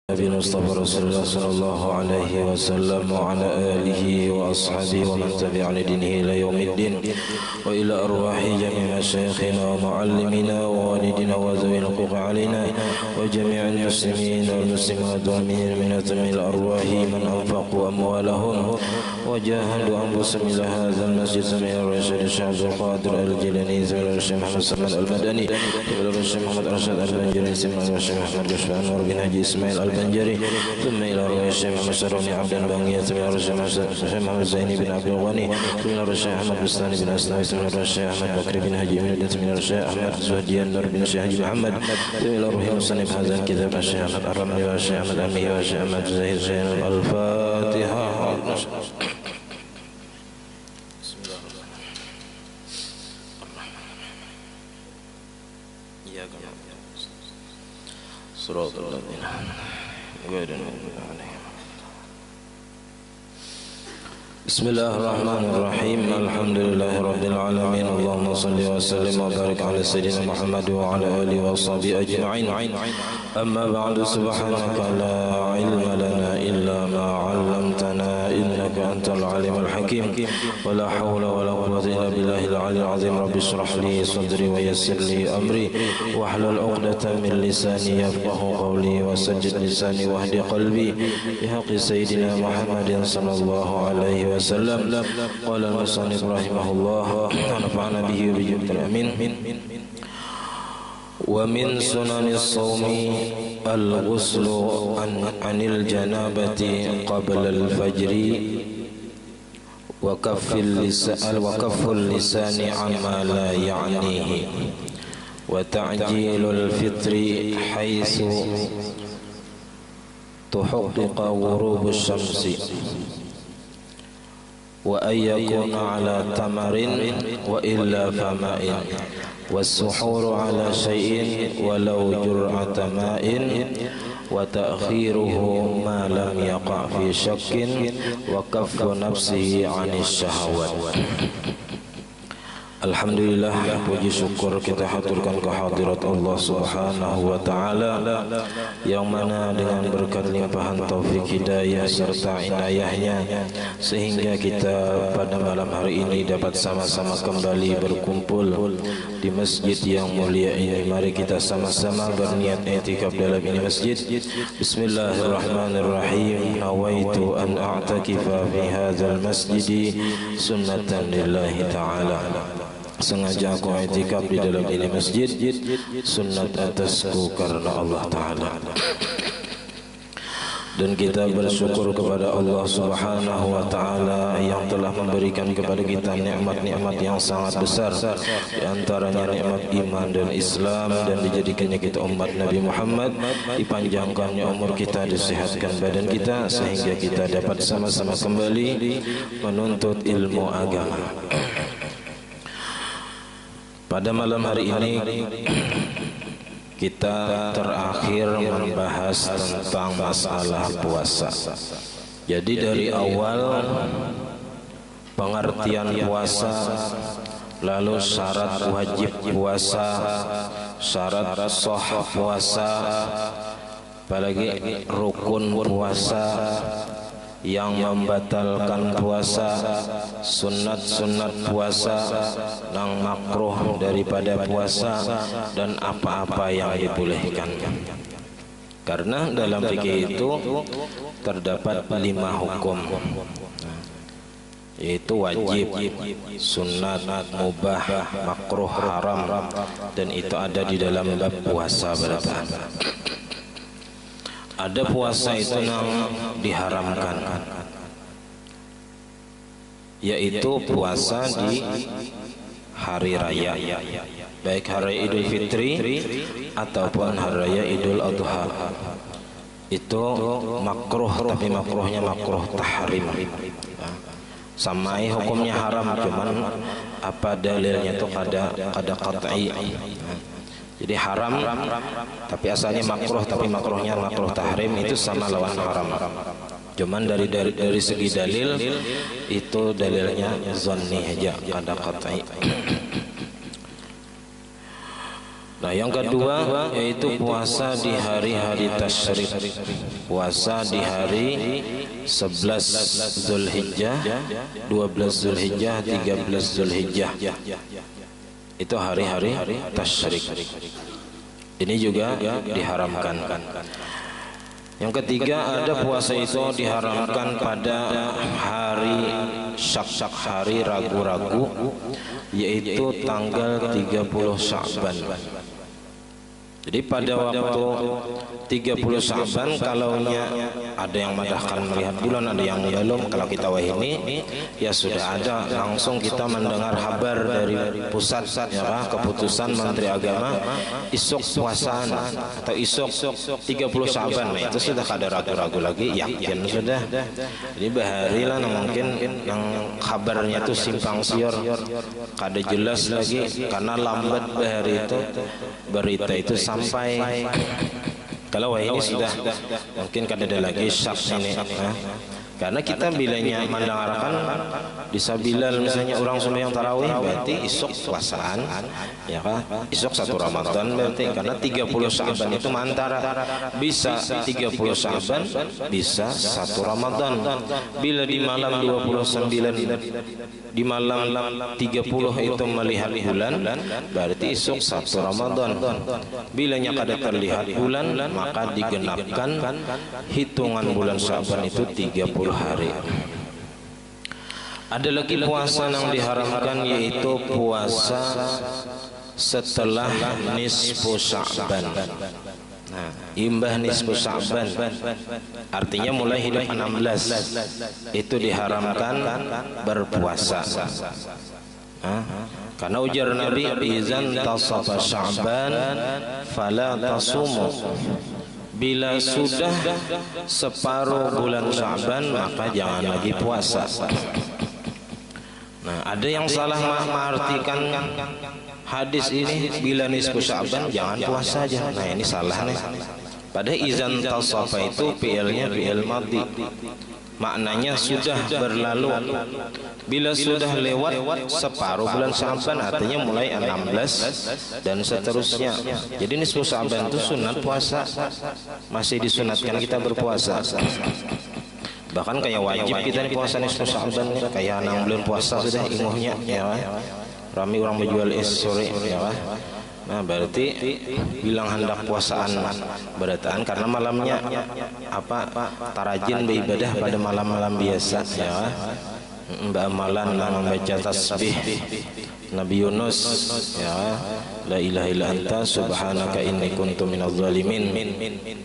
Nabi Mustafa Rasulullah sallallahu alaihi wasallam wa ala alihi wa ashabihi wa man tabi'a dinihi ila yaumiddin wa ila arwahi jami' masyayikhina wa muallimina wa walidina wa zawil huquq alaina wa jami'il muslimin wal muslimat wal mu'minin min atamil arwahi man anfaqu amwalahum wa jahadu anfusahum ila hadzal masjid sami'a rasyid Syekh Qadir al-Jilani Syekh Muhammad Salman al-Madani Syekh Muhammad Arsyad al-Banjari Syekh Muhammad Rashfan bin Haji Ismail al-Banjari ثم إلى رؤية الشيخ محمد سروني عبدا بانية ثم إلى الشيخ محمد زيني بن عبد الغني ثم إلى الشيخ أحمد بستاني بن أسناوي ثم إلى الشيخ أحمد بكر بن هاجي أمين ثم إلى الشيخ أحمد زهديان نور بن الشيخ حاجي محمد ثم إلى روح مصنف هذا الكتاب الشيخ أحمد الرملي والشيخ أحمد أمي والشيخ أحمد زهير زين الفاتحة. صراط الذين غير المغضوب عليهم. بسم الله الرحمن الرحيم. الحمد لله رب العالمين. اللهم صل وسلم وبارك على سيدنا محمد وعلى آله وصحبه أجمعين. أما بعد سبحانك لا علم لنا إلا ما علمتنا إنك أنت العليم الحكيم ولا حول ولا قوة إلا بالله العلي العظيم. رب اشرح لي صدري ويسر لي أمري واحلل عقدة من لساني يفقه قولي وسجد لساني واهد قلبي بحق سيدنا محمد صلى الله عليه وسلم. قال المصنف رحمه الله ونفعنا به وبجملة الأمين. ومن سنن الصوم الغسل عن الجنابة قبل الفجر وكف اللسان عما لا يعنيه وتعجيل الفطر حيث تحقق غروب الشمس وأن يكون على تمر وإلا فماء والسحور على شيء ولو جرعة ماء وتأخيره ما لم يقع في شك وكف نفسه عن الشهوات. Alhamdulillah, puji syukur kita haturkan kehadirat Allah Subhanahu wa taala yang mana dengan berkat limpahan taufik hidayah serta inayahnya sehingga kita pada malam hari ini dapat sama-sama kembali berkumpul di masjid yang mulia ini. Mari kita sama-sama berniat i'tikaf dalam ini masjid. Bismillahirrahmanirrahim. Nawaitu an a'takifa fi hadzal masjid sunnatan lillahi ta'ala. Sengaja aku i'tikaf di dalam ini masjid sunnat atasku karena Allah Ta'ala. Dan kita bersyukur kepada Allah Subhanahu wa Ta'ala yang telah memberikan kepada kita nikmat-nikmat yang sangat besar, di antaranya nikmat iman dan Islam, dan dijadikannya kita umat Nabi Muhammad, dipanjangkannya umur kita, disehatkan badan kita sehingga kita dapat sama-sama kembali menuntut ilmu agama. Pada malam hari ini kita terakhir membahas tentang masalah puasa. Jadi dari awal pengertian puasa, lalu syarat wajib puasa, syarat sah puasa, apalagi rukun puasa, yang membatalkan puasa, sunat-sunat puasa, yang makruh daripada puasa, dan apa-apa yang dibolehkan. Karena dalam fikih itu terdapat 5 hukum, yaitu wajib, sunat, mubah, makruh, haram, dan itu ada di dalam bab puasa berapa. Ada puasa itu yang diharamkan, yaitu puasa di hari raya, baik hari Idul Fitri ataupun hari raya Idul Adha. Itu makruh, tapi makruhnya makruh tahrim. Samai hukumnya haram, cuman apa dalilnya itu kada qat'i. Jadi haram tapi asalnya makruh, tapi makruhnya makruh tahrim, itu sama lawan haram. Cuman dari segi dalil itu dalilnya zanni aja, kada qat'i. Nah, yang kedua yaitu puasa di hari-hari tasyrik. Puasa di hari 11 Zulhijjah, 12 Zulhijjah, 13 Zulhijjah. Itu hari-hari tasyrik. Ini juga diharamkan. Yang ketiga, ada puasa itu diharamkan pada hari syak, hari ragu-ragu, yaitu tanggal 30 Sya'ban. Jadi pada waktu 30 Sya'ban, kalaunya ada yang madahkan melihat bulan, ada yang belum. Kalau kita wahini, ya sudah ada, langsung kita mendengar kabar dari pusat, ya Pak, keputusan Menteri Agama, isuk puasaan atau isuk 30 Sya'ban. Nah, itu sudah kada ragu-ragu lagi, yakin sudah. Jadi bahari lah, mungkin yang kabarnya itu simpang siur, kada jelas lagi, karena lambat bahari itu berita itu sampai. Kalau ini sudah mungkin kada ada lagi syak ini, karena kita bilanya mendengarkan di Sabilal misalnya orang sembahyang tarawih, berarti isuk puasaan, ya kan? Isuk 1 Ramadan berarti, karena 30 Sya'ban itu antara bisa 30 Sya'ban, bisa 1 Ramadan. Bila di malam 29, di malam 30 itu melihat bulan, berarti isuk 1 Ramadan. Bilanya kada terlihat bulan, maka digenapkan hitungan bulan Sya'ban itu 30 hari. Ada lagi puasa yang diharamkan, yaitu puasa setelah nisfu Sya'ban. Nah, imbah nisfu Sya'ban artinya mulai hidup 16 itu diharamkan berpuasa. Karena ujar Nabi, izan tasafa Sya'ban fala tasumu. Bila sudah separuh bulan Sya'ban, maka jangan lagi puasa. Nah, ada yang salah mengartikan hadis ini, bila nisfu Sya'ban jangan puasa aja. Nah, ini salah nih. Pada izan tasafa itu fi'ilnya fi'il madhi, maknanya sudah berlalu. Bila sudah lewat separuh bulan Sya'ban, artinya mulai 16 dan seterusnya. Jadi nisfu Sya'ban itu sunat puasa, masih disunatkan kita berpuasa. Bahkan kayak wajib kita puasa nisfu Sya'ban, kayak anak belum puasa sudah inguhnya, ya rami orang menjual es sore, ya. Nah, berarti bilang hendak puasaan berataan, karena malamnya tarajin beribadah pada malam-malam biasa, ya. Amalan membaca tasbih Nabi Yunus, ya, la ilaha illa anta subhanaka inni kuntu minadz zalimin,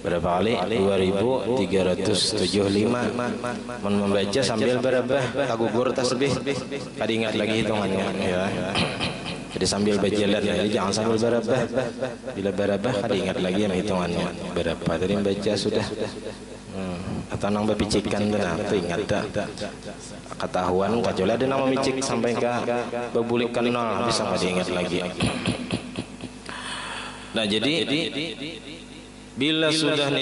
berapa kali? 2375. Membaca sambil berabah kagugur tasbih, kada ingat lagi hitungannya, ya. Jadi sambil berjalan, jadi jangan sambil berabah. Bila berabah kada ingat lagi yang hitungannya berapa. Tadi membaca sudah. Atau nang bepicikan benar, tu ingat dah. Ketahuan kajola ada nama micik sampai ke bebulikan nol, bisa kada ingat lagi. Nah, jadi bila sudah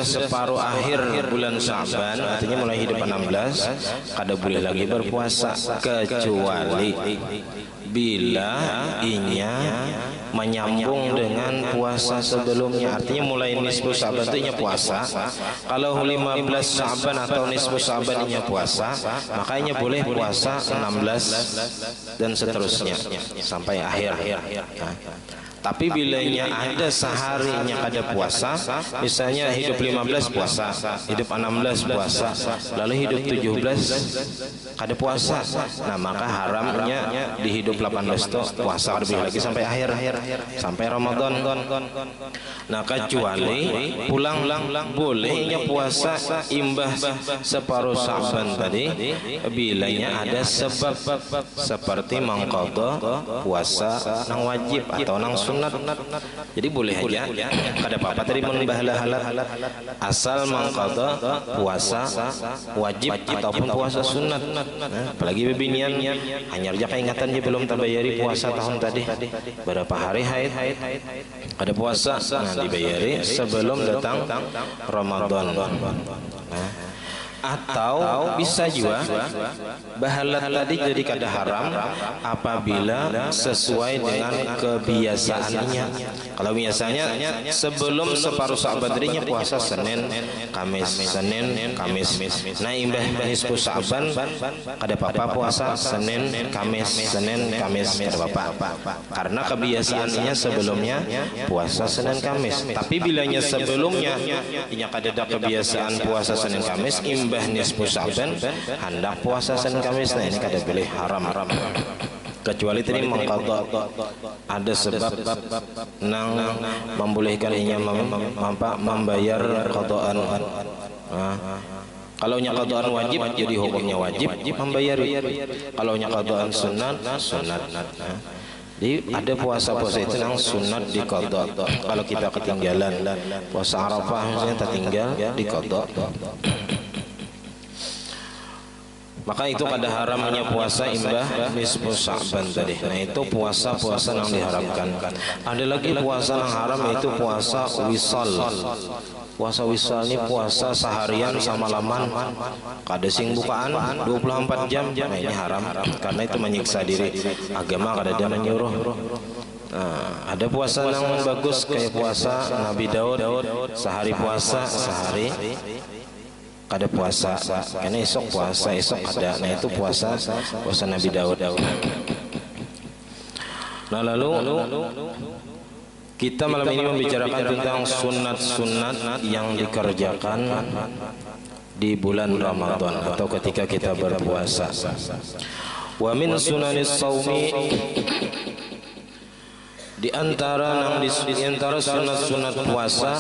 separuh akhir bulan Sya'ban, artinya mulai hidup 16, kada boleh lagi berpuasa, kecuali bila inya menyambung dengan puasa sebelumnya. Artinya mulai nisfu Sya'ban itu inya puasa. Kalau 15 Sya'ban atau nisfu Sya'ban inya puasa, makanya boleh puasa 16 dan seterusnya sampai akhir. Tapi bilanya ada seharinya kada puasa, misalnya hidup 15 puasa, hidup 16 puasa, lalu hidup 17 kada puasa, nah maka haramnya di hidup 18 itu puasa lebih lagi sampai akhir, sampai Ramadan. Nah, kecuali pulang bolehnya puasa imbah separuh Sya'ban tadi, bilanya ada sebab seperti mengqadha puasa nang wajib atau nang sunat. Jadi boleh aja, kada apa-apa tadi menbahala-hala, asal mengqadha puasa wajib ataupun puasa sunat. Nah, apalagi bebinian hanya aja keingatan dia belum terbayari puasa tahun tadi berapa hari haid, kada puasa, nah dibayari sebelum datang Ramadan. Nah, Atau bisa juga bahalat tadi jadi kada haram apabila sesuai dengan kebiasaannya. Kalau biasanya sebelum separuh Sa'ban tadinya puasa Senin, Kamis, Senin, Kamis. Nah imbah nisfu Sa'ban kada apa-apa puasa Senin, Kamis, Senin, Kamis kada apa-apa. Karena kebiasaannya sebelumnya puasa Senin, Kamis. Tapi bilanya sebelumnya kada ada kebiasaan puasa Senin, Kamis, imbah nisfu Sa'ban hendak puasa Senin, Kamis, nah ini kada boleh haram. Kecuali tadi mengqadha ada sebab nang membolehkan inya membayar qadaan. Kalau nya qadaan wajib jadi hukumnya wajib membayar. Kalau nya qadaan sunat. Jadi ada puasa-puasa itu yang sunat di qadha. Kalau kita ketinggalan puasa Arafah misalnya tertinggal di qadha. Maka itu kada haramnya puasa imbah nisfu Sa'ban tadi. Nah itu puasa-puasa yang diharamkan. Ada lagi puasa yang haram yaitu puasa wisal. Puasa wisal ini puasa seharian sama laman kada sing bukaan 24 jam. Nah ini haram karena itu menyiksa diri. Agama kada ada menyuruh. Nah, ada puasa yang bagus kayak puasa Nabi Daud, sehari puasa sehari kada puasa, karena esok puasa esok kada. Nah itu puasa Nabi Daud. Nah lalu kita malam ini membicarakan tentang sunat-sunat yang dikerjakan di bulan Ramadan atau ketika kita berpuasa. Wa min sunanis saumi, di antara sunat-sunat puasa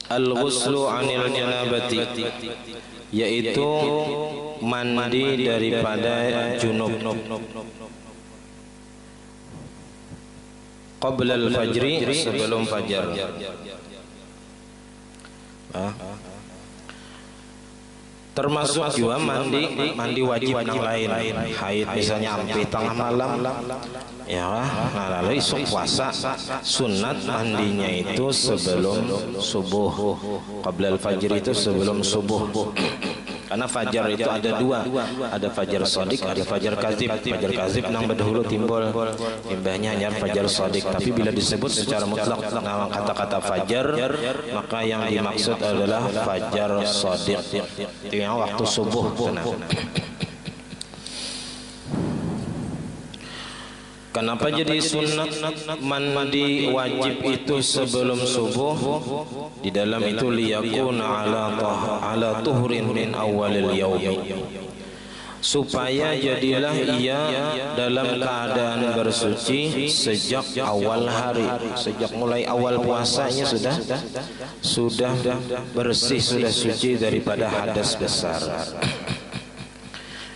al-ghuslu 'anil janabati, yaitu mandi daripada junub qabla al-fajri, sebelum fajar. Termasuk juga mandi wajib yang lain, haid misalnya sampai tengah malam ya. Nah lalu esok puasa sunat mandinya itu sebelum subuh, qabla al-fajr itu sebelum subuh. Karena fajar itu ada dua, ada fajar shadiq, ada fajar kazib. Fajar kazib nang berdahulu timbul imbahnya hanya fajar shadiq, tapi bila disebut secara mutlak nama kata-kata fajar, maka yang dimaksud adalah fajar shadiq, itu yang waktu subuh. Kenapa jadi sunat mandi wajib itu sebelum subuh? Di dalam itu liyakuna ala tuhrin min awalil yaumi, supaya jadilah ia dalam keadaan bersuci sejak awal hari, sejak mulai awal puasanya sudah bersih, sudah suci daripada hadas besar.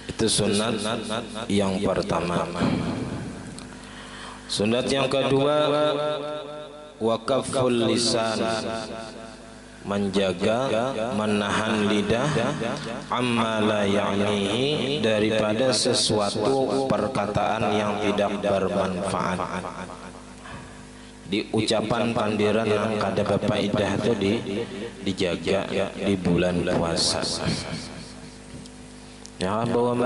Itu sunat yang pertama. Sunat yang kedua, wakaful lisan, menjaga, menahan lidah, amma la ya'nihi, daripada sesuatu perkataan yang tidak bermanfaat. Di ucapan pandiran yang kada bapaidah itu dijaga di bulan puasa. Ya, bawa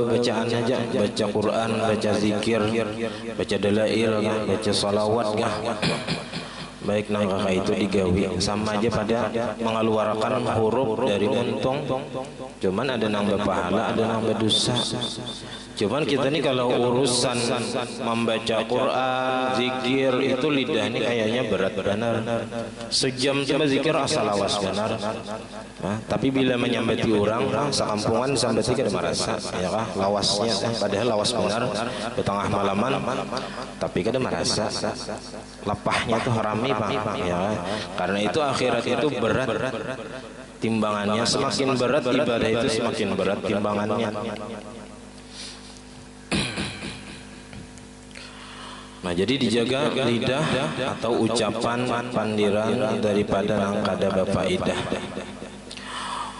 bacaan saja, baca Quran, baca zikir, baca dalail, baca salawat, baik nang kakak itu digawi sama aja pada mengeluarkan huruf dari untung. Cuman ada nang berpahala, ada nang berdosa. Cuman kita nih kalau urusan membaca Quran, zikir itu lidah ini kayaknya berat benar. Sejam coba zikir asal lawas benar. Tapi bila menyambati orang sekampungan sambati kada merasa, ya kah? Lawasnya padahal lawas benar di tengah malaman, tapi kada merasa. Lapahnya tuh harami Pak, ya. Karena itu akhirat itu berat timbangannya, semakin berat ibadah itu semakin berat timbangannya. Nah jadi dijaga lidah atau ucapan pandiran daripada nang kada bapaidah.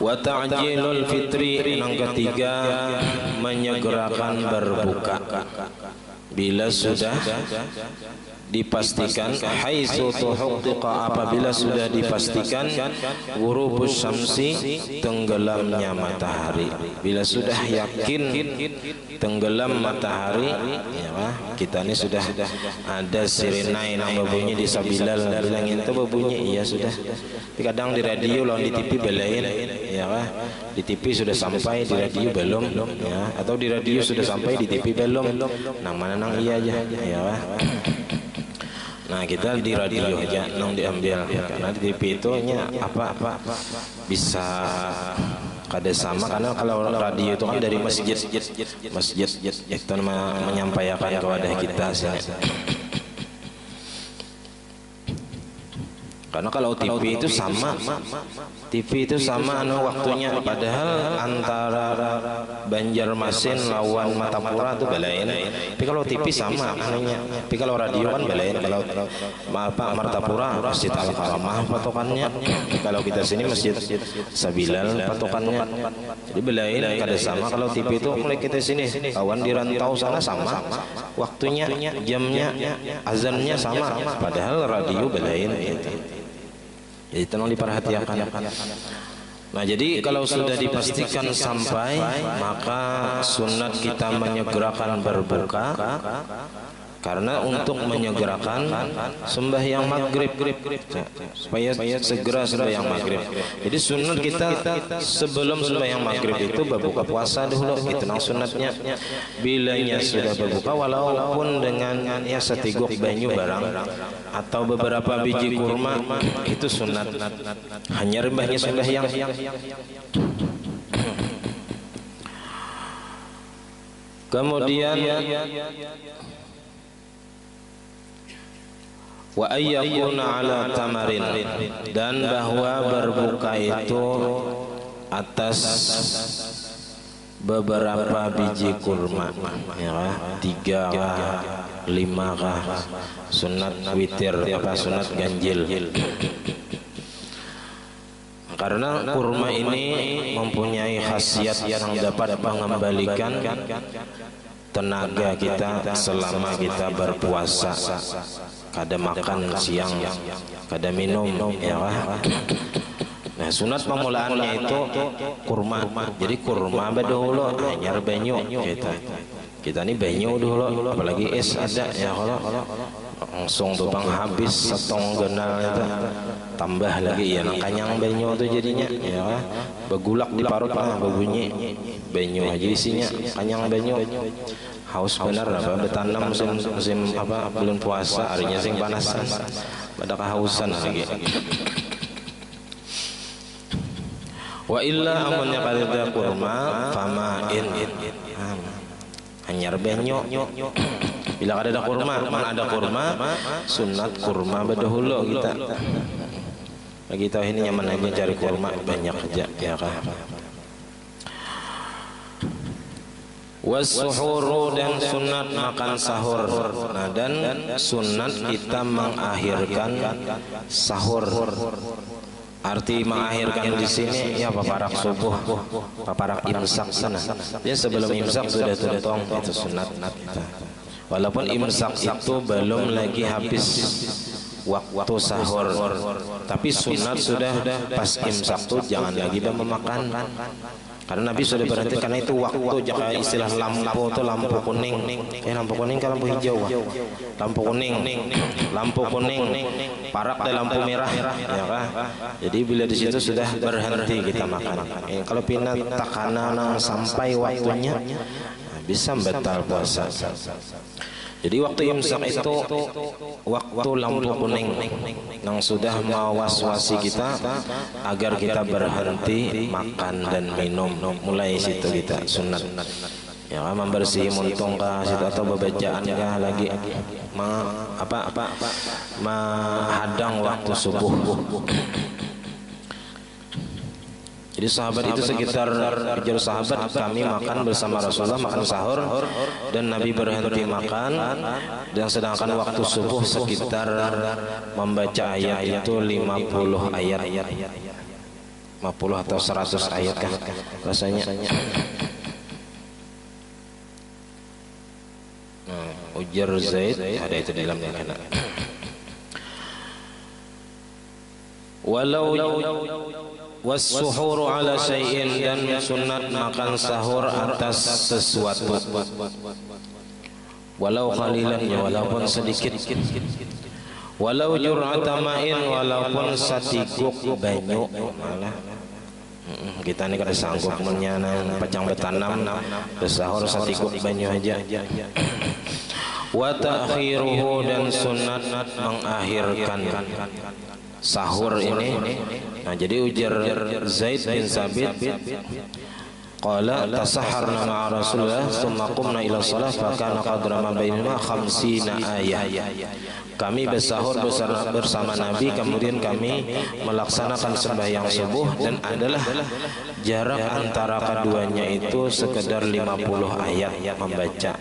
Wa ta'jilul fitri, yang ketiga menyegerakan berbuka. Bila sudah dipastikan, haitsu tuhaqqiqa apabila sudah dipastikan ghurubus syamsi tenggelamnya matahari. Bila sudah yakin tenggelam matahari, ya kita ini sudah ada sirenai yang berbunyi di Sabilal bilang itu berbunyi, ya sudah. Tapi kadang di radio lawan di TV belain, ya di TV sudah sampai, di radio belum, ya, atau di radio sudah sampai, di TV belum. Nang mana nang iya aja, ya. Nah kita di radio aja nang diambil, karena di TV itu nya apa bisa kada sama, karena kalau radio itu kan dari masjid itu menyampaikan kepada kita sini. Karena kalau TV itu sama, waktunya, padahal antara Banjarmasin lawan Matapura itu belain. Tapi kalau TV sama anunya. Tapi kalau radio kan belain. Kalau Martapura Masjid Al-Karamah patokannya. Kalau kita sini Masjid Sabilal patokannya. Jadi belain kada sama. Kalau TV itu mulai kita sini, kawan di rantau sana sama. Waktunya, jamnya, azannya sama. Padahal radio belain gitu. Jadi tolong diperhatikan. Nah jadi kalau sudah dipastikan sampai, maka sunat kita menyegerakan berbuka, karena untuk menyegerakan sembahyang maghrib, supaya segera sembahyang maghrib. Jadi sunat kita sebelum sembahyang maghrib itu berbuka puasa dulu, itu nang sunatnya. Bilanya sudah berbuka, walaupun dengan ya setiguk banyu barang atau beberapa biji kurma, itu sunat. Hanya rembahnya sembahyang. Kemudian wa ayyakuna ala tamarin, dan bahwa berbuka itu atas beberapa biji kurma, ya, 3 kah, 5 kah, sunat witir apa sunat ganjil. Karena kurma ini mempunyai khasiat yang dapat mengembalikan tenaga kita selama kita berpuasa. Kada makan siang, kada minum, ya. Nah sunat pemulaannya itu kurma. Jadi kurma dahulu, hanya banyu kita ini banyu dulu, apalagi es ada, ya. Kalau langsung tuh bang habis setong genal itu, tambah lagi ya kanyang banyu itu jadinya, ya. Begulak diparut berbunyi banyu aja isinya, kanyang banyu. Haus benar apa bertanam musim apa bulan puasa, harinya sing panasan pada kehausan lagi. Wa illa amunnya kadida kurma famain, hanyar benyo. Bila ada kurma, mana ada kurma, sunat kurma bedahulu kita. Bagi tahu ini nyaman aja cari kurma banyak aja, ya kah. Wasuhuru, dan sunat makan sahur. Nah, dan sunat kita mengakhirkan sahur. Arti mengakhirkan di sini ya paparak subuh, paparak imsak sana. Ya sebelum imsak sudah tuntong, itu sunat. Walaupun imsak itu belum lagi habis waktu sahur, tapi sunat sudah pas imsak tuh jangan lagi dah memakan. Karena Nabi sudah berhenti, karena itu waktu, jika istilah lampu itu lampu kuning, lampu kuning ke lampu hijau, lampu kuning, parak dan lampu merah, ya kan? Jadi bila di situ sudah berhenti kita makan. Kalau pinat takanan sampai waktunya, bisa batal puasa. Jadi waktu imsak itu waktu lampu kuning yang sudah mewaswasi kita agar kita berhenti makan dan minum. Mulai situ kita sunat. Ya, membersih muntung kah situ atau bebacaan kah lagi menghadang waktu subuh. Jadi sahabat itu sekitar jar sahabat kami makan bersama Rasulullah, makan sahur, dan Nabi berhenti makan, dan sedangkan waktu subuh sekitar membaca ayat itu 50 ayat, 50 atau 100 ayat kan rasanya. ujar Zaid, ada itu di dalamnya kan. Walau was-suhuru ala syai'in, dan sunat makan sahur atas sesuatu. Walau qalilan, ya walaupun sedikit. Walau jur'ata ma'in, walaupun satiguk banyu. Malah kita ini kada sanggup menyanang pacang betanam, bersahur satiguk banyu aja. Wa ta'khiruhu, dan sunat mengakhirkan sahur ini. Nah, jadi ujar Zaid bin Sabit, qala tasahharna ma'a Rasulullah tsumma qumna ila shalah fa kana qadra ma bainana 50 ayah. Kami bersahur bersama Nabi, kemudian kami melaksanakan sembahyang subuh, dan adalah jarak antara keduanya itu sekedar 50 ayat membaca,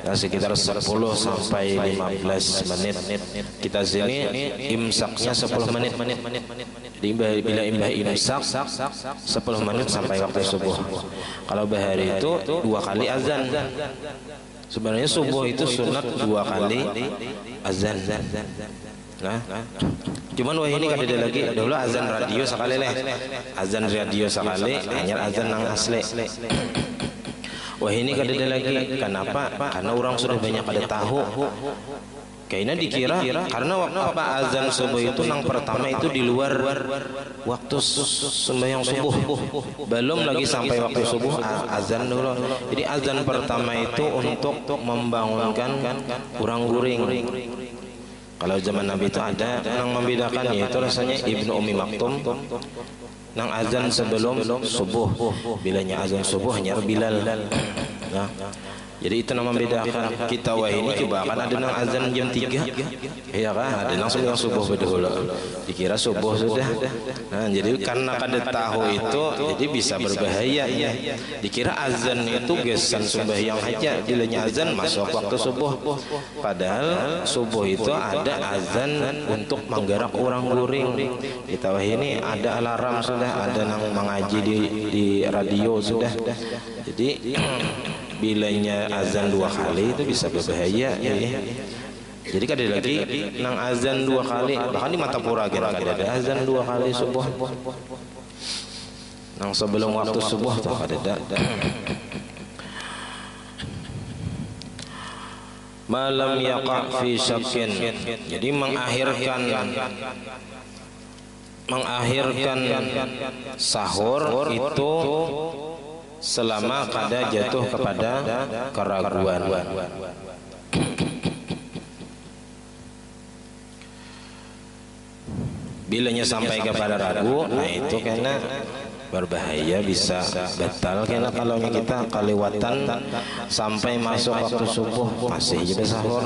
nah, sekitar 10 sampai 15 menit. Kita sini imsaknya 10 menit. Bila imsak 10 menit sampai waktu subuh. Kalau bahari itu 2 kali azan. Sebenarnya subuh itu sunat 2 kali azan. Nah, cuman wah ini kada lagi dahulu azan radio sekali leh. Azan radio sekali, hanya azan nang asli. Wah ini kada lagi. Kenapa? Karena orang sudah banyak kada tahu. Kayaknya dikira karena waktu azan subuh itu nang pertama itu di luar waktu sembahyang subuh, belum lagi sampai waktu subuh azan dulu. Jadi azan pertama itu untuk membangunkan orang guring. Kalau zaman Nabi itu ada yang membedakan, yaitu rasanya Ibnu Ummi Maktum nang azan sebelum subuh. Bilanya azan subuh hanya Bilal. Nah, jadi itu nama membedakan. Kita wah ini coba kan ada nang azan jam 3, iya kan? Ada nang sembahyang subuh bedahulu. Dikira subuh sudah. Nah, jadi karena kada tahu itu, jadi bisa berbahaya ya. Dikira azan itu gesan sembahyang aja, bilanya azan masuk waktu subuh. Padahal subuh itu ada azan untuk menggerak orang guring. Kita wah ini ada alarm sudah, ada nang mengaji di radio sudah. Jadi bilanya azan 2 kali itu bisa berbahaya ya. Jadi kada lagi nang azan 2 kali, bahkan di Matapura kira-kira ada azan 2 kali subuh. Nang sebelum waktu subuh tuh kada ada. Malam yaqa fi syakkin. Jadi mengakhirkan sahur itu selama kada jatuh kepada keraguan. Bilanya sampai kepada ragu, nah itu karena berbahaya, bisa batal. Karena kalau kita kelewatan sampai masuk waktu subuh masih jadi sahur.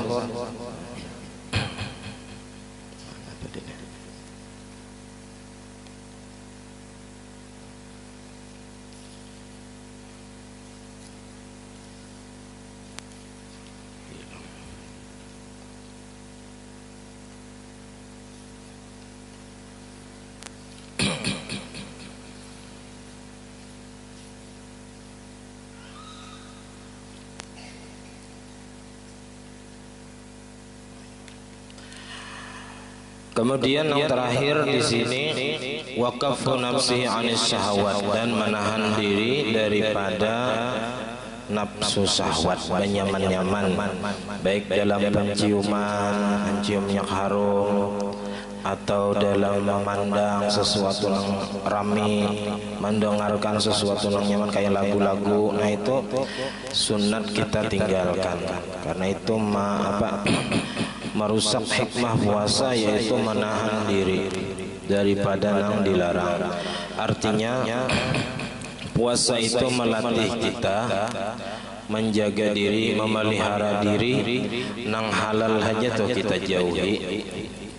Kemudian yang terakhir di sini waqafu nafsihi 'anis syahwat, dan menahan diri daripada nafsu syahwat, benyaman-nyaman, baik dalam penciuman, menciumnya harum, atau dalam memandang sesuatu yang rami, mendengarkan sesuatu yang nyaman kayak lagu-lagu. Nah itu sunat kita tinggalkan, karena itu merusak hikmah puasa, yaitu menahan diri daripada yang dilarang. Artinya puasa itu melatih kita menjaga diri, memelihara diri, nang halal aja tuh kita jauhi.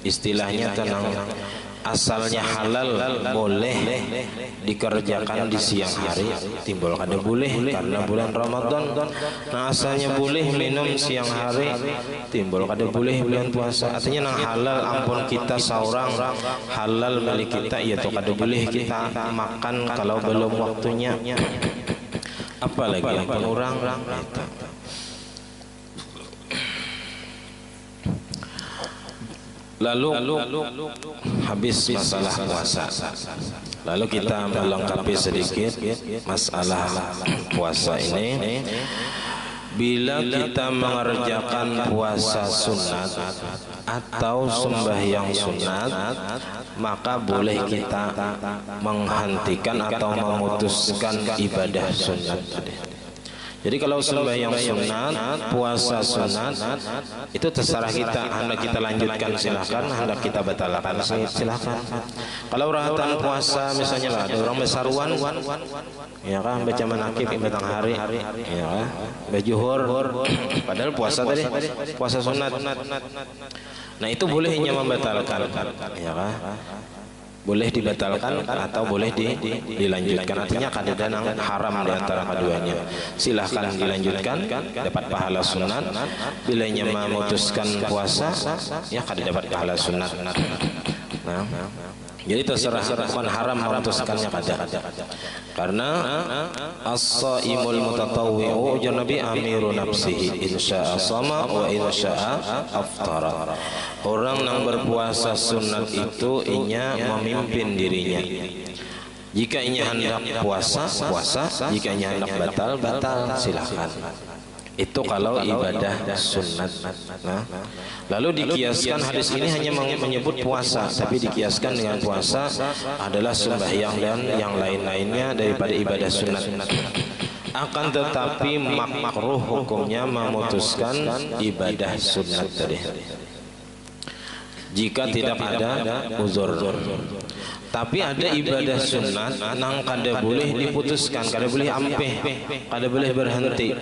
Istilahnya tenang, asalnya halal boleh dikerjakan di siang hari, timbul kada boleh karena bulan Ramadan. Nah asalnya boleh minum siang hari, timbul kada boleh bulan puasa. Artinya nang halal ampun kita seorang halal milik kita, yaitu kada boleh kita makan kalau belum waktunya. Apalagi ampun orang itu. Lalu habis masalah puasa. Lalu kita melengkapi sedikit masalah puasa ini. Bila kita mengerjakan puasa sunat atau sembahyang sunat, maka boleh kita menghentikan atau memutuskan ibadah sunat. Jadi kalau sembahyang sunat, puasa sunat, itu terserah kita. Hendak kita lanjutkan silahkan, hendak kita batalkan silahkan. Kalau rahatan puasa misalnya lah, ada orang bersaruan, ya kan, baca manakib batang hari, ya kan, bajuhur, padahal puasa tadi, puasa sunat. Nah itu boleh hanya membatalkan, ya kan. Boleh dibatalkan atau boleh dilanjutkan. Artinya kadang-kadang haram di antara keduanya. Silahkan dilanjutkan, dapat pahala sunat. Bila memutuskan puasa, ya kadang dapat pahala sunat. Nah, jadi terserah man haram memutuskannya kadang. Karena as-shaimul mutatawwi'u Nabi amiru nafsihi insya'a shama wa insya'a aftara. Orang yang berpuasa sunat itu inya memimpin dirinya. Jika inya hendak puasa, puasa. Jika inya hendak batal, batal. Silakan. Itu kalau ibadah sunat. Nah, lalu dikiaskan hadis ini hanya menyebut puasa, tapi dikiaskan dengan puasa adalah sembahyang dan yang lain-lainnya daripada ibadah sunat. Akan tetapi makruh hukumnya memutuskan ibadah sunat tadi. Jika tidak ada uzur. Tapi ada ibadah sunat nang kada boleh diputuskan, kada boleh ampeh, kada boleh berhenti,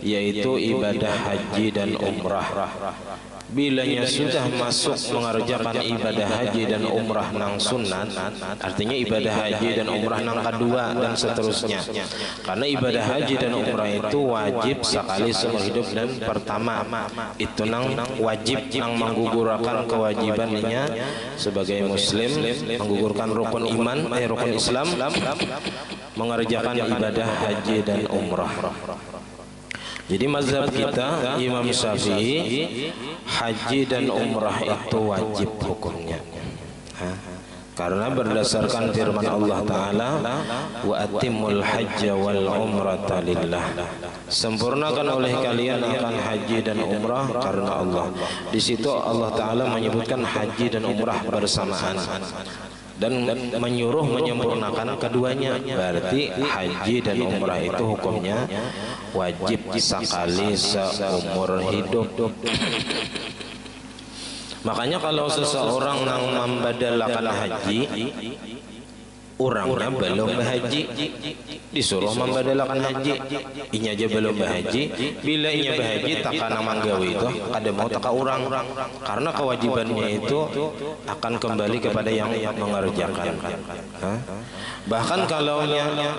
yaitu ibadah haji dan umrah. Bilanya sudah masuk mengerjakan ibadah haji dan umrah nang sunat, artinya ibadah haji dan umrah nang kedua dan seterusnya. Karena ibadah haji dan umrah itu wajib sekali seumur hidup, dan pertama itu nang wajib nang menggugurkan kewajibannya sebagai muslim, menggugurkan rukun iman, rukun Islam, mengerjakan ibadah haji dan umrah. Jadi mazhab kita Imam Syafi'i, haji dan umrah itu wajib hukumnya. Karena berdasarkan firman Allah Ta'ala, wa atimul hajja wal umrata lillah. Sempurnakan oleh kalian akan haji dan umrah karena Allah. Di situ Allah Ta'ala menyebutkan haji dan umrah bersamaan dan menyuruh menyempurnakan keduanya. Berarti haji dan umrah itu hukumnya wajib sekali seumur hidup. Makanya kalau seseorang yang membadalkan haji, orangnya belum berhaji, disuruh membadalkan haji, inya aja belum berhaji. Bila inya berhaji takkan manggawi itu kada mau taka orang, karena kewajibannya itu akan kembali kepada yang mengerjakan. Bahkan kalau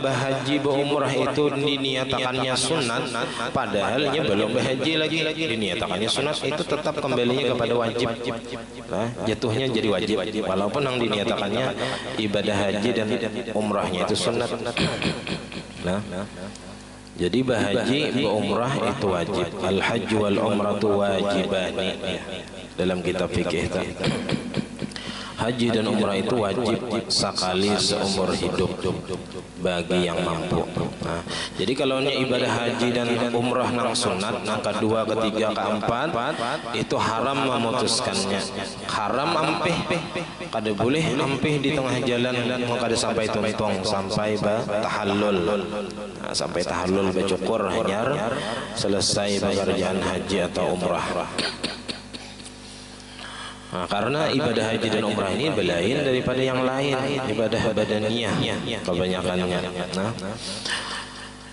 berhaji berumrah itu diniatakannya sunat, padahal nya belum berhaji lagi, diniatakannya sunat, itu tetap kembalinya kepada wajib. Jatuhnya jadi wajib, walaupun yang diniatakannya ibadah haji dan umrahnya itu sunat. Nah, jadi berhaji berumrah itu wajib. Al hajj wal umratu wajibani dalam kitab fikih itu. Haji dan umrah itu wajib sekali seumur hidup bagi yang mampu. Nah, jadi kalau ibadah haji dan umrah nang sunat, nang kedua, ketiga, keempat, itu haram memutuskannya. Haram ampeh, kada boleh ampeh di tengah jalan, mau kada sampai tuntong, sampai tahallul. Nah, sampai tahallul bercukur hanyar selesai pekerjaan haji atau umrah. Nah, karena ibadah haji dan umrah ini berlain daripada yang lain, ibadah badaniyah kebanyakannya. Nah,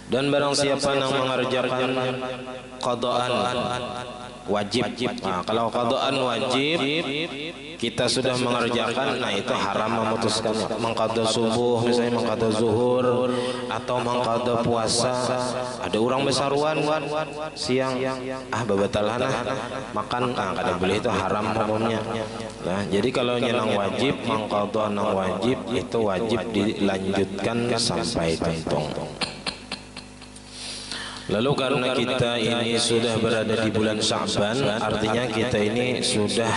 dan barang siapa yang mengerjakan qadaan wajib. Nah, kalau qadaan wajib kita sudah mengerjakan, nah itu haram memutuskan. Mengqada subuh misalnya, mengqada zuhur, atau mengqada puasa. Ada orang besaruan siang, babatalan makan, kada boleh, itu haram hukumnya. Nah, jadi kalau nang wajib, mengqada nang wajib itu wajib dilanjutkan sampai tuntung. Lalu karena kita ini sudah berada di bulan Sya'ban, artinya kita ini sudah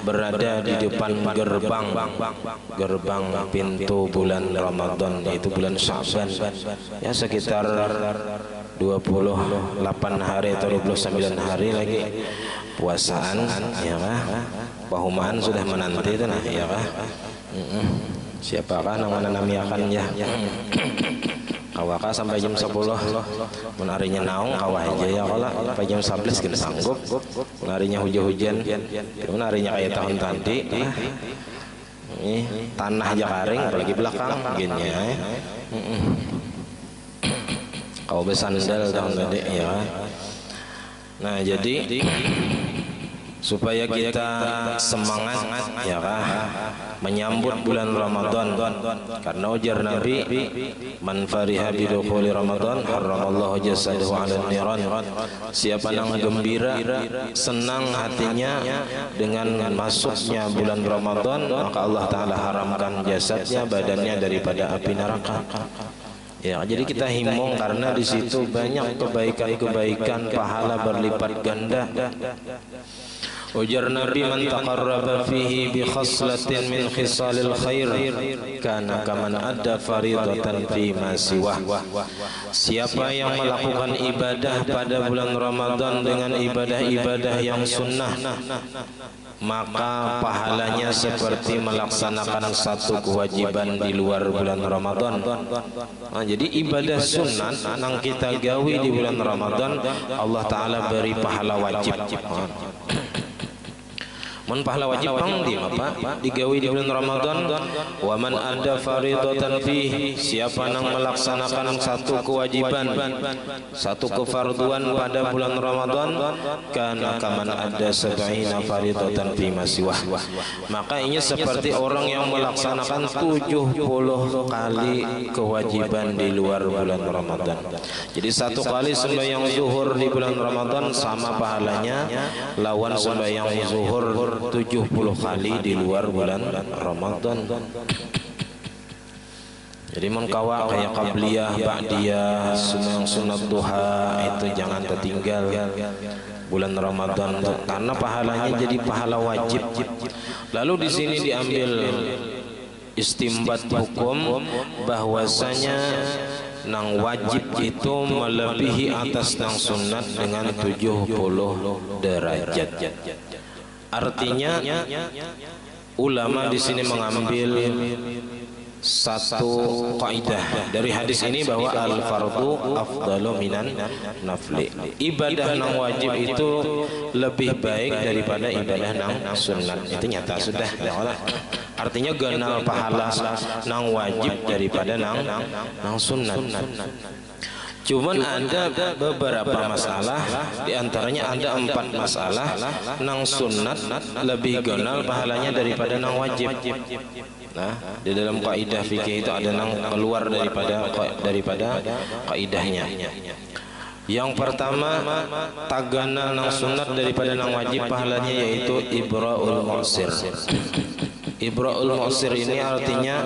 berada di depan gerbang pintu bulan Ramadan, yaitu bulan Sya'ban. Ya sekitar 28 hari atau 29 hari lagi puasaan, ya kah? Pahumaan sudah menanti itu nah, ya kah? Siapakah nama namiakan ya? Kawaka sampai jam 10 menarinya naung kawah aja ya kalau sampai jam 11 kita sanggup menarinya hujan-hujan menarinya kayak tahun tadi ini tanah aja kering apalagi belakang gini ya kau besandal tahun tadi ya. Nah jadi supaya kita semangat ya kah menyambut bulan Ramadan, karena ujar Nabi man fariha bidukhuli Ramadan haramallahu jasadahu 'alan niran. Siapa yang gembira senang hatinya dengan masuknya bulan Ramadan, maka Allah taala haramkan jasadnya badannya daripada api neraka. Ya, jadi kita himbau karena di situ banyak kebaikan-kebaikan, pahala berlipat ganda. Ujar Nabi man taqarraba fihi bi khaslatin min khisalil khair kana kaman adda faridatan fi ma siwah. Siapa yang melakukan ibadah pada bulan Ramadan dengan ibadah-ibadah yang sunnah, maka pahalanya seperti melaksanakan satu kewajiban di luar bulan Ramadan. Nah, jadi ibadah sunat yang kita gawi di bulan Ramadan, Allah Ta'ala beri pahala wajib. Mun pahala wajib pang di apa digawi di bulan Ramadan. Wa man ada faridatan fihi, siapa yang melaksanakan satu kewajiban, satu kefarduan pada bulan Ramadan, kana kaman ada 70 faridatan fi masiwah, maka ini seperti orang yang melaksanakan 70 kali kewajiban di luar bulan Ramadan. Jadi satu kali sembahyang zuhur di bulan Ramadan sama pahalanya lawan sembahyang zuhur 70 kali di luar bulan Ramadan. Jadi mengkawa kayak qabliyah, ba'diyah, sunat duha itu jangan tertinggal bulan Ramadan karena pahalanya jadi pahala wajib. Lalu di sini diambil istimbat hukum bahwasanya nang wajib itu melebihi atas nang sunat dengan 70 derajat. Artinya ulama di sini mengambil satu kaidah dari hadis ini bahwa al fardu afdalu minan nafli. Ibadah nang wajib itu lebih baik daripada ibadah nang sunat. Itu nyata sudah. Artinya ganal pahala nang wajib daripada nang sunat. Cuman ada beberapa masalah, diantaranya ada 4 masalah nang sunat lebih ganal pahalanya daripada nang wajib. Nah, di dalam kaidah fikih itu ada nang keluar daripada kaidahnya. Yang pertama, tagana nang sunat daripada nang wajib pahalanya yaitu ibra'ul mu'sir. Ibra'ul mu'sir ini artinya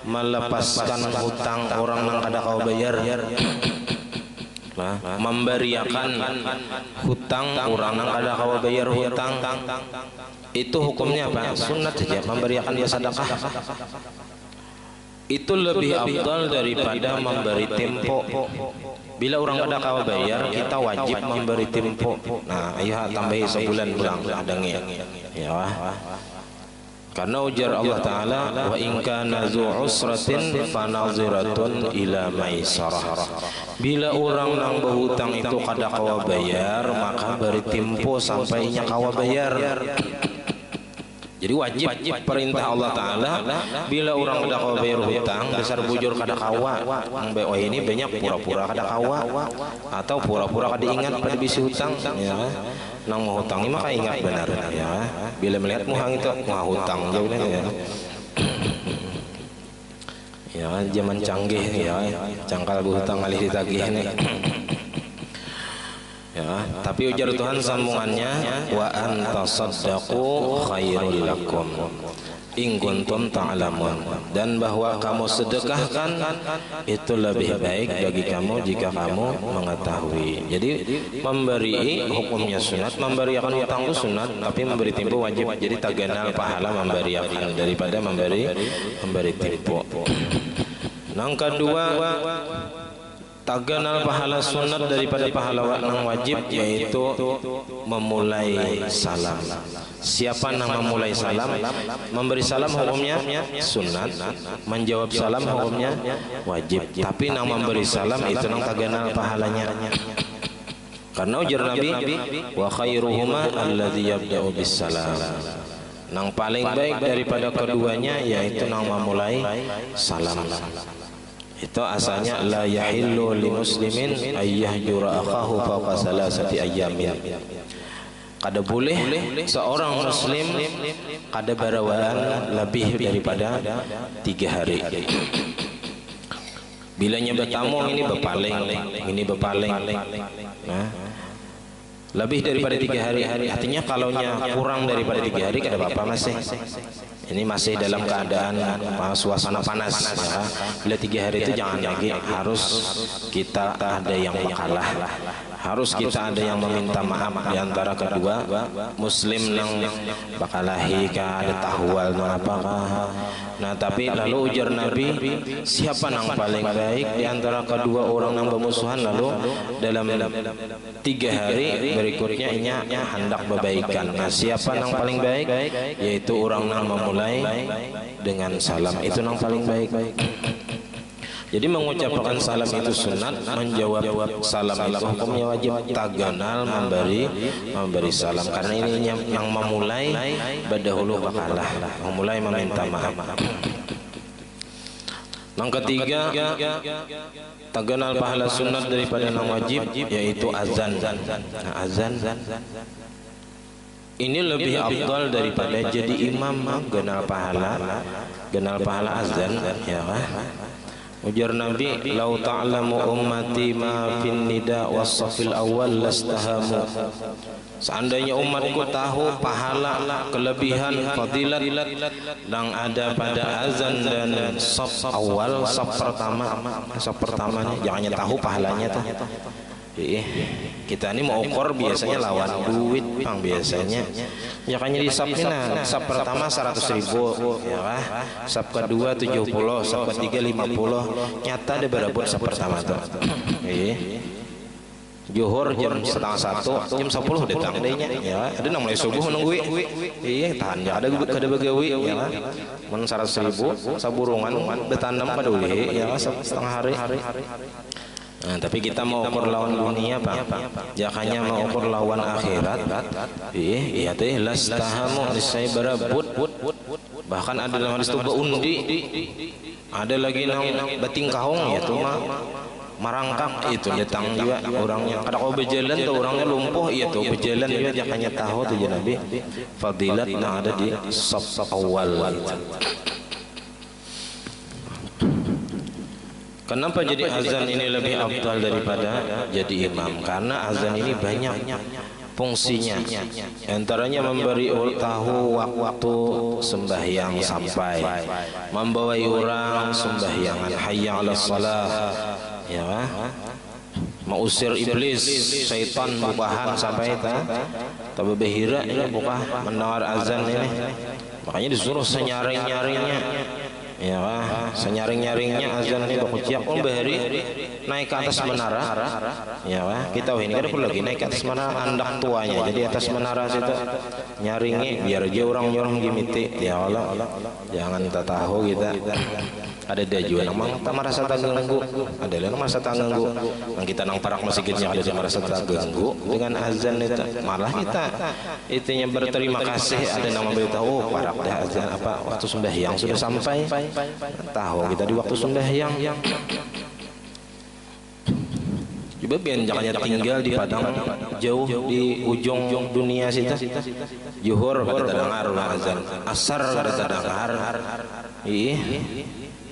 melepaskan hutang orang yang kada kau bayar. Nah, memberiakan hutang orang yang kada kau bayar hutang. Itu hukumnya apa? Sunat saja, memberiakan sedekah. Itu lebih afdal daripada memberi tempo. Bila orang kada kau bayar, kita wajib memberi tempo. Nah, ayo tambahi sebulan pulang adangnya. Ya. Karena ujar Allah Ta'ala wa in kana zu usratin fanaziratun ila maisarah. Bila orang nang berhutang itu kada kawa bayar, maka beri tempo sampainya kawa bayar. Jadi wajib perintah Allah Ta'ala bila orang kada kawa bayar hutang besar bujur kada kawa. Oh ini banyak pura-pura kada kawa atau pura-pura kada ingat pada bisi hutang ya. Nang mau hutang maka ingat benar ya. Bila melihat muhang itu mau hutang jauh ya. Ya zaman canggih ya, cangkal hutang alih ditagih nih. Ya, tapi ujar Tuhan sambungannya wa antasaddaqu khairul lakum. in kuntum ta'lamun, dan bahwa kamu sedekahkan itu lebih baik bagi kamu jika kamu mengetahui. Jadi memberi hukumnya sunat, memberi akan utang itu sunat, tapi memberi tempo wajib. Jadi taganal pahala memberi akan daripada memberi tempo. Yang kedua, taganal pahala sunat daripada pahala nang wajib, yaitu memulai salam. Siapa nang memulai salam? Memberi salam hukumnya sunat, menjawab salam hukumnya wajib. Tapi nang memberi salam itu nang taganal pahalanya. Karena ujar Nabi, wa khairuhuma alladzi yabda'u bis salam. Nang paling baik daripada keduanya yaitu nang memulai salam. Itu asalnya la yahillu li muslimin ayyahjura akhahu fawqa salasati ayyamin. Kada boleh seorang muslim kada barawaan lebih daripada 3 hari. Bilanya bertamu ini bepaling. Nah, lebih daripada 3 hari. Artinya kalaunya kurang daripada 3 hari kada apa-apa masih. Ini masih dalam keadaan suasana panas ya. Bila 3 hari itu jangan lagi, harus kita ada yang mengalah, harus kita ada yang meminta maaf di antara kedua muslim nang bakalahi ka ada tahwal nang apakah. Nah tapi lalu ujar Nabi, siapa nang paling baik di antara kedua orang nang bermusuhan, lalu dalam 3 hari berikutnya inya hendak berbaikan. Nah siapa nang paling baik? Yaitu orang nang memulai dengan salam, itu nang paling baik. Jadi mengucapkan salam itu sunat, menjawab salam itu hukumnya wajib. Taganal memberi salam, karena ini yang memulai berdahulu bakalah, memulai meminta maaf. Yang ketiga, taganal pahala sunat daripada yang wajib, yaitu azan. Nah, azan ini lebih afdal daripada jadi imam. Genal pahala azan ya kan? Ujar Nabi, lau ta'lamu ummati ma fin nida was-safil awal lastahamu. Seandainya umatku tahu pahala, kelebihan, fadilat yang ada pada azan dan saf awal, saf pertama nih, jangan tahu pahalanya tuh. Kita ini mau ukur biasanya lawan duit bang biasanya. Ya kan jadi sapnya, sap pertama 100.000 ya kah? Sap kedua 70, sap ketiga 50. Nyata ada berapa sap pertama tuh? Johor jam 1:30, jam 10 datang dehnya ya. Ada nang mulai subuh nunggu. Iya tahan ya, ada begawi ya kan. Mun 100.000 saburungan betandam pada uli ya setengah hari. Nah, tapi kita mau ukur lawan dunia Pak. Jakanya mau ukur lawan akhirat. Iya teh lastahamu nisai berebut. Bahkan ada dalam hadis itu beundi. Ada lagi nang beting kahong ya tuh mah marangkak itu datang juga orangnya. Kada kau berjalan tuh orangnya lumpuh iya tuh berjalan juga jakanya tahu tuh ya Nabi. Fadilat yang ada di saf awal. Kenapa jadi azan ini lebih afdal daripada jadi imam? Karena azan ini banyak fungsinya. Antaranya memberi tahu waktu sembahyang sampai, membawa orang sembahyangan, hayya 'alas shalah, ya, mengusir iblis, syaitan bukahan sampai tapi behira ini buka mendengar azan ini. Makanya disuruh senyaring-nyaringnya. Ya, senyaring-nyaringnya azan ini bakuciak bahari naik ke atas menara. Ya, kita ini kan perlu lagi naik ke atas menara andak tuanya. Jadi atas menara situ nyaringi biar aja orang-orang gimiti. Ya Allah, jangan tak tahu kita. Ada dia juga memang tak merasa terganggu. Ada yang merasa terganggu. Yang kita nang parak masjidnya ada yang merasa terganggu dengan azan itu. Malah kita itunya berterima kasih ada yang memberitahu parak dah azan apa waktu sembahyang sudah sampai. Tahu kita di waktu sembahyang. Coba biar jangan tinggal di padang jauh di ujung dunia situ. Zuhur kada terdengar azan, asar kada terdengar.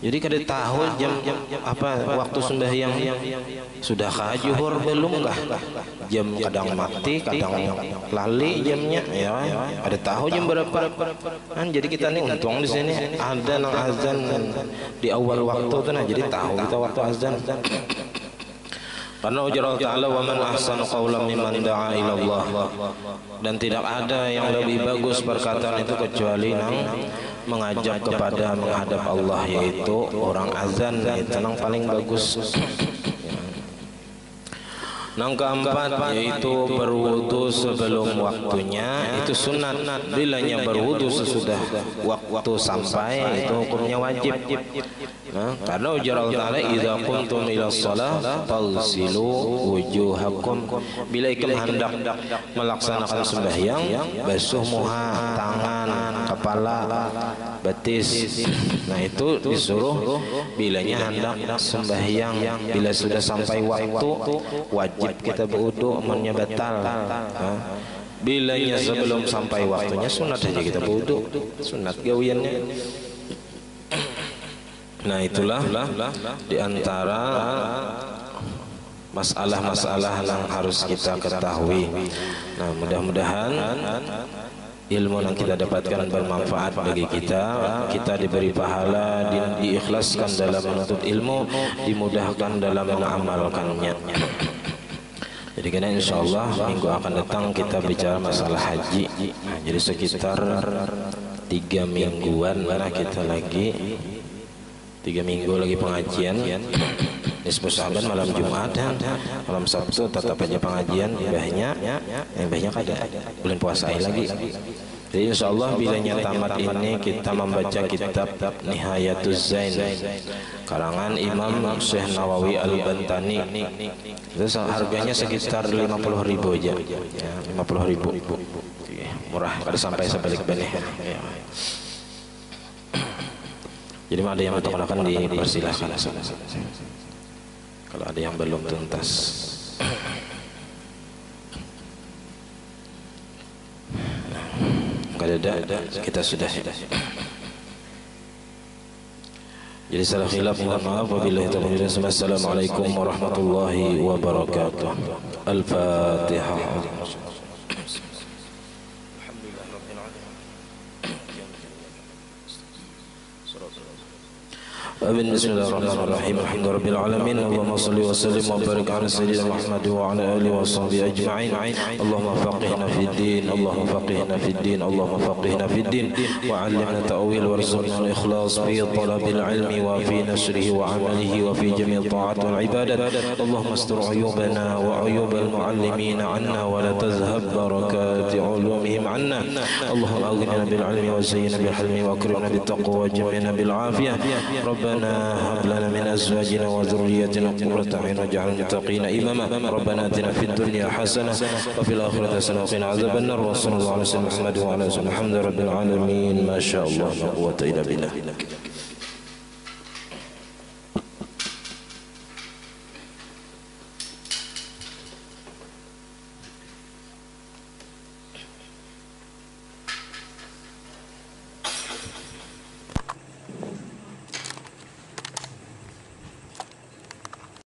Jadi kada tahu jam apa waktu sembahyang sudah kah zuhur belum kah? Jam kadang mati, kadang lali jamnya ya. Ada tahu jam berapa? Kan jadi kita nih untung di sini ada nang azan di awal waktu tuh nah jadi tahu kita waktu azan. Karena ujar Allah Ta'ala wa man ahsanu qawlan mimman da'a ila Allah, dan tidak ada yang lebih bagus perkataan itu kecuali nang mengajak kepada menghadap Allah, yaitu orang azan, itu yang paling bagus. Yang keempat yaitu berwudu sebelum waktunya, itu sunat. Bilanya berwudu sesudah waktu sampai, itu hukumnya wajib. Nah, karena ujar Allah Ta'ala idza qumtum ila shalah faghsilu wujuhakum, bila ikum hendak melaksanakan sembahyang basuh muha, tangan, kepala, betis. Nah itu disuruh bilanya hendak sembahyang. Bila sudah sampai waktu wajib kita berwudu, amannya batal. Bilanya sebelum sampai waktunya sunat saja kita berwudu, sunat gawiannya. Nah itulah di antara masalah-masalah yang harus kita ketahui. Nah mudah-mudahan ilmu yang kita dapatkan bermanfaat bagi kita. Kita diberi pahala, diikhlaskan dalam menuntut ilmu, dimudahkan dalam mengamalkannya. Jadi karena insyaallah minggu akan datang kita bicara masalah haji. Jadi sekitar 3 mingguan kita lagi 3 minggu lagi pengajian. Nisfu Sya'ban malam Jumat, malam Sabtu tetap aja pengajian. Banyak ada bulan puasa lagi. Jadi insyaallah bilanya tamat ini kita membaca kitab Nihayatuz Zain karangan Imam Syekh Nawawi Al-Bantani. Itu harganya sekitar 50.000 aja. Ya, 50.000. Murah, kada sampai sebalik benih. Ya. Jadi ada yang bertolak dipersilahkan. Kalau ada yang belum tuntas. Kalau ada kita sudah. Jadi salah khilaf mohon maaf, wabillahi taufiq. Assalamualaikum warahmatullahi wabarakatuh. Al-Fatihah. Amin. Bismillahirrahmanirrahim. Alhamdulillahirabbil alamin. Allahumma shalli wa sallim wa barik ala sayyidina Muhammad wa ala alihi wa sahbihi ajma'in. Allahumma faqihna fid din, Allahumma faqihna fid din, Allahumma faqihna fid din wa 'allimna ta'wil warzuqna al-ikhlas fi talabil ilmi wa fi nashrihi wa 'amalihi wa fi jami' ta'at wal ibadat. Allahumma astur 'uyubana wa 'uyub al-mu'allimin 'anna wa la tazhab barakati 'ulumihim 'anna. Allahumma aghnina bil 'ilmi wa zayyinna bil hilmi wa akrimna bit taqwa wa jamilna bil 'afiyah. ربنا هب لنا من ازواجنا وذرياتنا قرة اعين واجعلنا للمتقين اماما. ربنا اتنا في الدنيا حسنة وفي الآخرة حسنة وقنا عذاب النار. وصلى الله على سيدنا محمد وعلى اله وصحبه. الحمد لله رب العالمين. ما شاء الله لا قوة الا بالله.